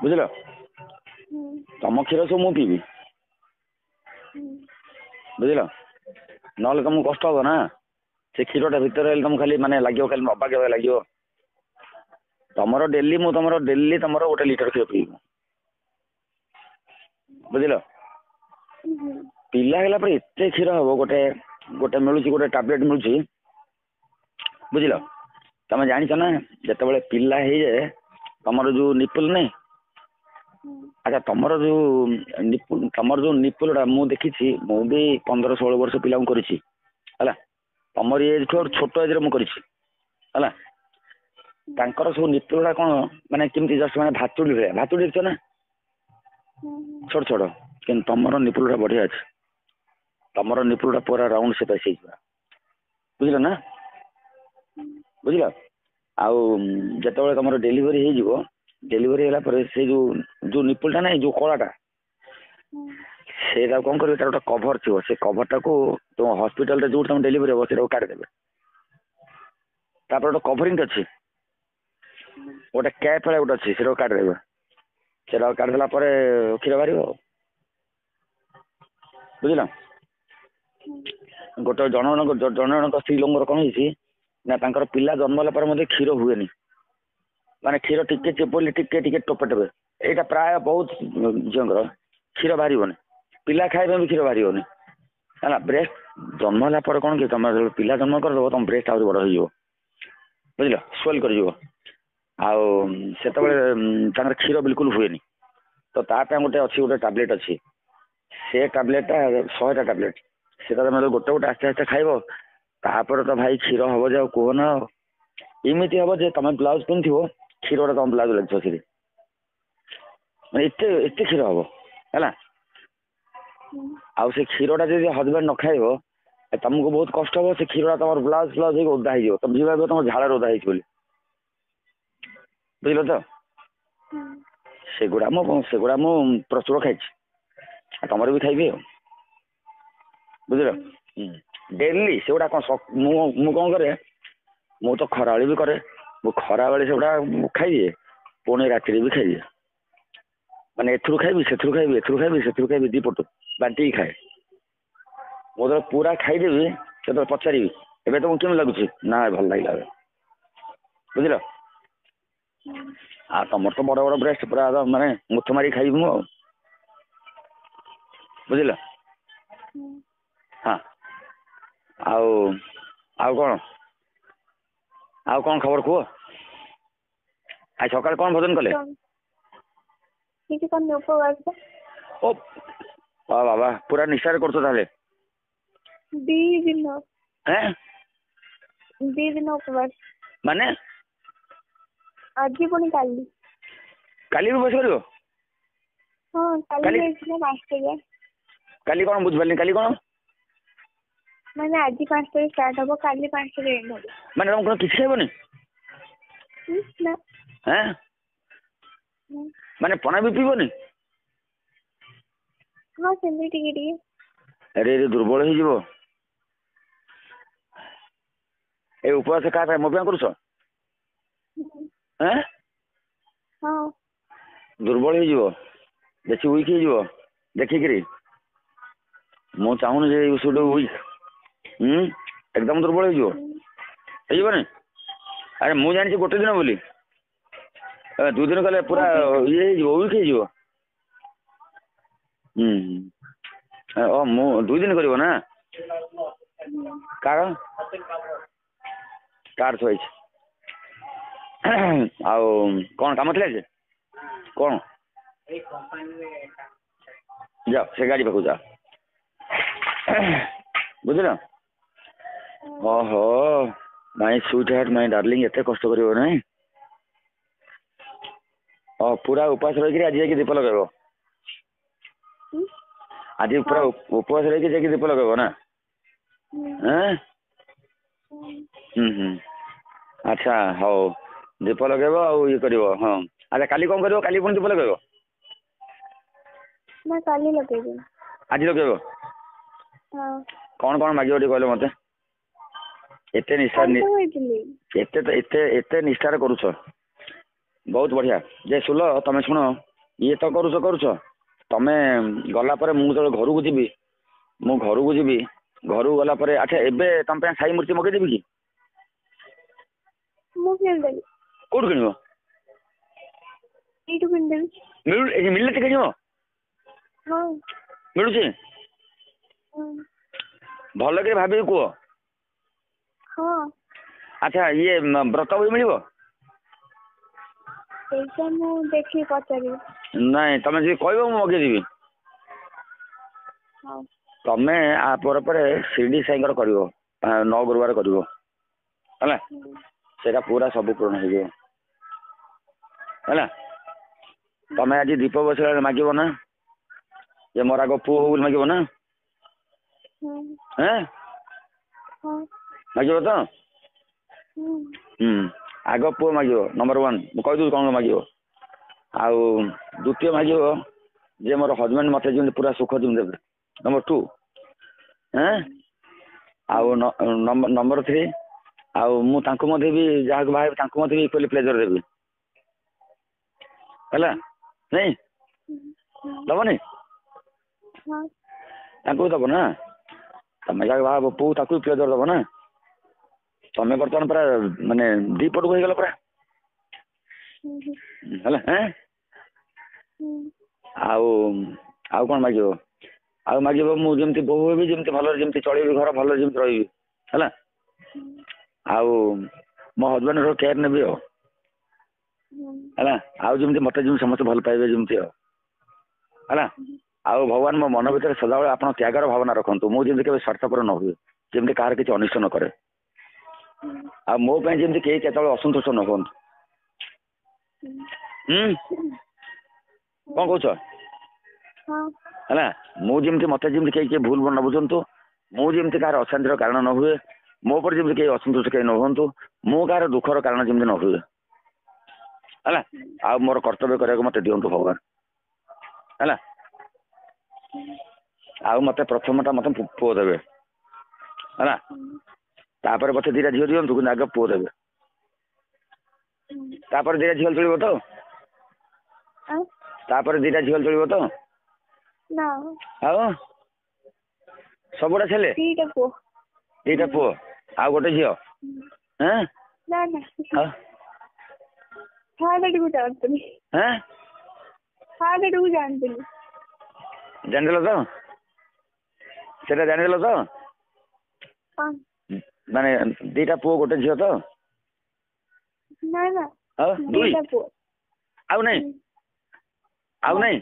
ବୁଝିଲ ତମ କ୍ଷୀର ସବୁ ମୁଁ ପିଇବି ବୁଝିଲ ନହେଲେ ତମକୁ କଷ୍ଟ ହବ ନା ସେ କ୍ଷୀରଟା ଭିତରେ ହେଲେ ତମକୁ ଖାଲି ମାନେ ଲାଗିବ ଖାଲି ଅବାଗିଆ ଲାଗିବ ତମର ଡେଲି ମୁଁ ତମର ଡେଲି ତମର 1 ଲିଟର କ୍ଷୀର ପିଇବି ବୁଝିଲ ପିଲା ହେଲା ପରେ ଏତେ କ୍ଷୀର ହବ ଗୋଟେ ଗୋଟେ ମିଳୁଛି ଗୋଟେ ଟାବଲେଟ୍ ମିଳୁଛି ବୁଝିଲ ତମେ ଜାଣିଛ ନା ଯେତେବେଳେ ପିଲା ହେଇଯାଏ ତମର ଯୋଉ ନିପୁଲ ନାହିଁ ଆଚ୍ଛା ତମର ଯୋଉ ନିପୁଲଟା ମୁଁ ଦେଖିଛି ମୁଁ ବି 15-16 ବର୍ଷ ପିଲାଙ୍କୁ କରିଛି ହେଲା ତମର ଏଜ୍ ଠୁ ଛୋଟ ଏଜ୍ରେ ମୁଁ କରିଛି ହେଲା ତାଙ୍କର ସବୁ ନିପୁଲଟା କ'ଣ ମାନେ କେମିତି ଜଷ୍ଟ ମାନେ ଭାତୁଡ଼ି ଭଳିଆ ଭାତୁଡ଼ି ଦେଖିଛ ନା ଛୋଟ ଛୋଟ କିନ୍ତୁ ତମର ନିପୁଲଟା ବଢ଼ିଆ ଅଛି ତମର ନିପୁଲଟା ପୁରା ରାଉଣ୍ଡ ସେପ୍ ହେଇଯିବ ବୁଝିଲ ନା ବୁଝିଲ ଆଉ ଯେତେବେଳେ ତମର ଡେଲିଭରି ହେଇଯିବ ଡେଲିଭରି ହେଲା ପରେ ସେ ଯୋଉ ନିପୁଲଟା ନାହିଁ ଯୋଉ କଳାଟା ସେଇଟା କ'ଣ କରିବେ ତାର ଗୋଟେ କଭର ଥିବ ସେ କଭରଟାକୁ ତୁମ ହସ୍ପିଟାଲରେ ଯୋଉଠି ତମ ଡେଲିଭରି ହେବ ସେଇଟାକୁ କାଢ଼ିଦେବେ ତାପରେ ଗୋଟେ କଭରିଂ ଅଛି ଗୋଟେ କ୍ୟାପ୍ ଭଳିଆ ଗୋଟେ ଅଛି ସେଇଟାକୁ କାଢ଼ିଦେବେ ସେଇଟାକୁ କାଢ଼ିଦେଲା ପରେ କ୍ଷୀର ବାହାରିବ ବୁଝିଲ ଗୋଟେ ଜଣ ଜଣଙ୍କ ସ୍ତ୍ରୀ ଲୋକଙ୍କର କ'ଣ ହେଇଛି ନା ତାଙ୍କର ପିଲା ଜନ୍ମ ହେଲା ପରେ ମଧ୍ୟ କ୍ଷୀର ହୁଏନି ମାନେ କ୍ଷୀର ଟିକେ ଚିପୁଡ଼ିଲେ ଟିକେ ଟିକେ ଟୋପେ ଟୋପେ ଏଇଟା ପ୍ରାୟ ବହୁତ ଝିଅଙ୍କର କ୍ଷୀର ବାହାରିବନି ପିଲା ଖାଇବା ବି କ୍ଷୀର ବାହାରିବନି ହେଲା ବ୍ରେଷ୍ଟ ଜନ୍ମ ହେଲା ପରେ କ'ଣ କି ତମେ ପିଲା ଜନ୍ମ କରିଦେବ ତମ ବ୍ରେଷ୍ଟ ଆହୁରି ବଡ଼ ହେଇଯିବ ବୁଝିଲ ସ୍ୱେଲ୍ କରିଯିବ ଆଉ ସେତେବେଳେ ତାଙ୍କର କ୍ଷୀର ବିଲକୁଲ ହୁଏନି ତ ତା ପାଇଁ ଗୋଟେ ଟାବଲେଟ୍ ଅଛି ସେ ଟାବଲେଟ୍ଟା 100ଟା ଟାବଲେଟ୍ ସେଟା ତମେ ଗୋଟେ ଗୋଟେ ଆସ୍ତେ ଆସ୍ତେ ଖାଇବ ତାପରେ ତ ଭାଇ କ୍ଷୀର ହବ ଯେ ଆଉ କୁହନା ଏମିତି ହବ ଯେ ତମେ ବ୍ଲାଉଜ୍ ପିନ୍ଧିଥିବ କ୍ଷୀରଟା ତମ ବ୍ଲାଉଜ୍ ଲାଗିଥିବ ସେଠି ମାନେ ଏତେ ଏତେ କ୍ଷୀର ହବ ହେଲା ଆଉ ସେ କ୍ଷୀରଟା ଯଦି ହଜବେଣ୍ଡ ନ ଖାଇବ ତମକୁ ବହୁତ କଷ୍ଟ ହବ ସେ କ୍ଷୀରଟା ତମର ବ୍ଲାଉଜ୍ ହେଇକି ଓଦା ହେଇଯିବ ତମେ ଭାବିବ ତମ ଝାଳରେ ଓଦା ହେଇଛି ବୋଲି ବୁଝିଲ ତ ସେଗୁଡ଼ା ମୁଁ ପ୍ରଚୁର ଖାଇଛି ତମର ବି ଖାଇବି ଆଉ ବୁଝିଲ ଡେଲି ସେଗୁଡ଼ା କ'ଣ ମୁଁ କ'ଣ କରେ ମୁଁ ତ ଖରାବେଳେ ବି କରେ ମୁଁ ଖରାବେଳେ ସେଗୁଡ଼ା ଖାଇଦିଏ ପୁଣି ରାତିରେ ବି ଖାଇଦିଏ ମାନେ ଏଥିରୁ ଖାଇବି ସେଥିରୁ ଖାଇବି ଏଥିରୁ ଖାଇବି ସେଥିରୁ ଖାଇବି 2 ପଟୁ ବାଣ୍ଟିକି ଖାଏ ମୁଁ ଯେତେବେଳେ ପୁରା ଖାଇଦେବି ସେତେବେଳେ ପଚାରିବି ଏବେ ତମକୁ କେମିତି ଲାଗୁଛି ନା ଭଲ ଲାଗିଲା ବୁଝିଲ ଆଉ ତମର ତ ବଡ଼ ବଡ଼ ବ୍ରେଷ୍ଟ ପୁରା ମାନେ ମୁଥ ମାରିକି ଖାଇବି ମୁଁ ଆଉ ବୁଝିଲ ହଁ ଆଉ କ'ଣ ଖବର କୁହ ଆଜି ସକାଳେ କ'ଣ ଭୋଜନ କଲେ ଓ ବାବା ପୁରା ନିଶାରେ କରୁଛ ତାହେଲେ 2 ଦିନ ଉପବାସ ମାନେ ଆଜି ପୁଣି କାଲି ବି ବସି କରିବ ହଁ କାଲି ଯାଇଥିଲା 5ଟା କାଲି କ'ଣ ବୁଝିପାରିଲି କାଲି କ'ଣ ମାନେ ଆଜି 5ଟାରେ ଷ୍ଟାର୍ଟ ହବ କାଲି 5ଟାରେ ଏଣ୍ଡ ହବ ମାନେ ତମେ କ'ଣ କିଛି ଖାଇବନି ନା ମାନେ ପଣା ବି ପିଇବନି ହଁ ସେମିତି ଟିକେ ଟିକେ ଆରେ ଦୁର୍ବଳ ହେଇଯିବ ଏ ଉପବାସ କାହା ପାଇଁ ମୋ ପାଇଁ କରୁଛ ହଁ ଦୁର୍ବଳ ହେଇଯିବ ବେଶୀ ୱିକ୍ ହେଇଯିବ ଦେଖିକିରି ମୁଁ ଚାହୁଁନି ଯେ ସୁଡ୍ ୱିକ୍ ଏକଦମ ଦୁର୍ବଳ ହେଇଯିବନି ଆରେ ମୁଁ ଜାଣିଛି ଗୋଟେ ଦିନ ବୋଲି 2 ଦିନ କଲେ ପୁରା ଇଏ ହେଇଯିବ ୱିକ୍ ହେଇଯିବ ମୁଁ 2 ଦିନ କରିବ ନା କାହାର ଥୁଆଇଛି ଆଉ କ'ଣ କାମ ଥିଲା ଯେ କ'ଣ ଯାଅ ସେ ଗାଡ଼ି ପାଖକୁ ଯାଅ ବୁଝିଲ ଓହୋ ମାଇ ସୁଇଟ୍ ହାର୍ଟ ମାଇ ଡାର୍ଲିଂ ଏତେ କଷ୍ଟ କରିବ ନାହିଁ ପୁରା ଉପାସ ରହିକିରି ଆଜି ଯାଇକି ଦୀପ ଲଗାଇବ ଆଜି ପୁରା ଉପବାସ ରହିକି ଯାଇକି ଦୀପ ଲଗାଇବ ନା ଆଚ୍ଛା ହଉ ଦୀପ ଲଗାଇବ ଆଉ ଇଏ କରିବ ହଁ ଆଚ୍ଛା କାଲି କ'ଣ କରିବ କାଲି ପୁଣି ଦୀପ ଲଗାଇବ ନା କାଲି ଲଗେଇବି ଆଜି ଲଗାଇବ କ'ଣ ମାଗିବ ଟିକେ କହିଲ ମୋତେ ଏତେ ନିଷ୍ଠା ଏତେ ନିଷ୍ଠାରେ କରୁଛ ବହୁତ ବଢ଼ିଆ ଯେ ଶୁଣ ତମେ ଶୁଣ ଇଏ ତ କରୁଛ ତମେ ଗଲା ପରେ ମୁଁ ଯେତେବେଳେ ଘରକୁ ଯିବି ଘରକୁ ଗଲା ପରେ ଆଚ୍ଛା ଏବେ ତମ ପାଇଁ ସାଇ ମୂର୍ତ୍ତି ମଗେଇଦେବି କି? ମୁଁ କିଣିଦେବି। କୋଉଠୁ କିଣିବ? ଏଇଠୁ କିଣିଦେବି। ମିଳିଲେ ତ କିଣିବ? ହଁ ମିଳୁଛି? ହଁ ଭଲ କରି ଭାବିକି କୁହ। ହଁ ଆଚ୍ଛା ଇଏ ବ୍ରତ ବହି ମିଳିବ? ସେଇଟା ମୁଁ ଦେଖିକି ପଚାରିବି। ନାଇଁ ତମେ ଯଦି କହିବ ମୁଁ ମଗେଇଦେବି। ହଉ ତମେ ଆ ପରେ ଶିରିଡି ସାଇଙ୍କର କରିବ 9 ଗୁରୁବାର କରିବ ହେଲା। ସେଇଟା ପୁରା ସବୁ ପୂରଣ ହେଇଯିବ ହେଲା। ତମେ ଆଜି ଦୀପ ବସିଲା ମାଗିବ ନା ଯେ ମୋର ଆଗ ପୁଅ ହଉ ବୋଲି ମାଗିବ ନା? ମାଗିବ ତ? ଆଗ ପୁଅ ମାଗିବ ନମ୍ବର 1। ମୁଁ କହିଦେଉଛି କଣ ମାଗିବ। ଆଉ ଦ୍ୱିତୀୟ ମାଗିବ ଯେ ମୋର ହଜବେଣ୍ଡ ମତେ ଯେମିତି ପୁରା ସୁଖ ଯେମିତି ଦେବେ। ନମ୍ବର 2 ଆଉ ନମ୍ବର 3 ଆଉ ମୁଁ ତାଙ୍କୁ ମଧ୍ୟ ବି ଯାହାକୁ ବାହାହେବି ତାଙ୍କୁ ମଧ୍ୟ ବି ଇକ୍ୱାଲି ପ୍ଲେଜର ଦେବି ହେଲା। ନାଇଁ ଦବନି? ତାଙ୍କୁ ବି ଦବ ନା। ତମେ ଯାହାକୁ ବାହା ହବ ପୁଅ ତାକୁ ବି ପ୍ଲେଜର ଦବ ନା। ତମେ ବର୍ତ୍ତମାନ ପୁରା ମାନେ ଦି ପଟକୁ ହେଇଗଲ ପୁରା ହେଲା। ଆଉ ଆଉ କଣ ମାଗିବ? ଆଉ ମାଗିବ ମୁଁ ଯେମିତି ବୋହୂ ହେବି ଯେମିତି ଭଲରେ ଯେମିତି ଚଳେଇବି ଘର ଭଲରେ ଯେମିତି ରହିବି ହେଲା। ଆଉ ମୋ ହଜବେଣ୍ଡର କେୟାର ନେବି ଆଉ ହେଲା। ଆଉ ଯେମିତି ମତେ ଯେମିତି ସମସ୍ତେ ଭଲ ପାଇବେ ଯେମିତି ଆଉ ହେଲା। ଆଉ ଭଗବାନ ମୋ ମନ ଭିତରେ ସଦାବେଳେ ଆପଣ ତ୍ୟାଗର ଭାବନା ରଖନ୍ତୁ। ମୁଁ ଯେମିତି କେବେ ସ୍ୱାର୍ଥପର ନ ହୁଏ, ଯେମିତି କାହାର କିଛି ଅନିଷ୍ଟ ନ କରେ। ଆଉ ମୋ ପାଇଁ ଯେମିତି କେହି କେତେବେଳେ ଅସନ୍ତୁଷ୍ଟ ନ ହୁଅନ୍ତୁ। କଣ କହୁଛ ହେଲା। ମୁଁ ଯେମିତି ମତେ ଯେମିତି କେହି ଭୁଲ ନ ବୁଝନ୍ତୁ। ମୁଁ ଯେମିତି କାହାର ଅଶାନ୍ତିର କାରଣ ନ ହୁଏ। ମୋ ଉପରେ ଯେମିତି କେହି ଅସନ୍ତୁଷ୍ଟ କେହି ନ ହୁଅନ୍ତୁ। ମୁଁ କାହାର ଦୁଃଖର କାରଣ ଯେମିତି ନ ହୁଏ ହେଲା। ଆଉ ମୋର କର୍ତ୍ତବ୍ୟ କରିବାକୁ ମତେ ଦିଅନ୍ତୁ ଭଗବାନ ହେଲା। ଆଉ ମତେ ପ୍ରଥମଟା ମତେ ପୁଅ ଦେବେ ହେଲା। ତାପରେ ମତେ 2ଟା ଝିଅ ଦିଅନ୍ତୁ କିନ୍ତୁ ଆଗ ପୁଅ ଦେବେ। ତାପରେ 2ଟା ଝିଅ ଚଳିବ ତ? ତାପରେ 2ଟା ଝିଅ ଚଳିବ ତ? ଆଉ ସବୁଟା ଥିଲେ 2ଟା ପୁଅ। 2ଟା ପୁଅ ଆଉ ଗୋଟେ ଝିଅ। ଥାର୍ଡକୁ ଜାଣିଥିଲି। ଥାର୍ଡକୁ ଜାଣିଥିଲି। ଜାଣିଦେଲ ତ? ସେଟା ଜାଣିଦେଲ ତ? ମାନେ 2ଟା ପୁଅ ଗୋଟେ ଝିଅ ତ? ନା 2 2ଟା ପୁଅ। ଆଉ ନାଇଁ? ଆଉ ନାଇଁ?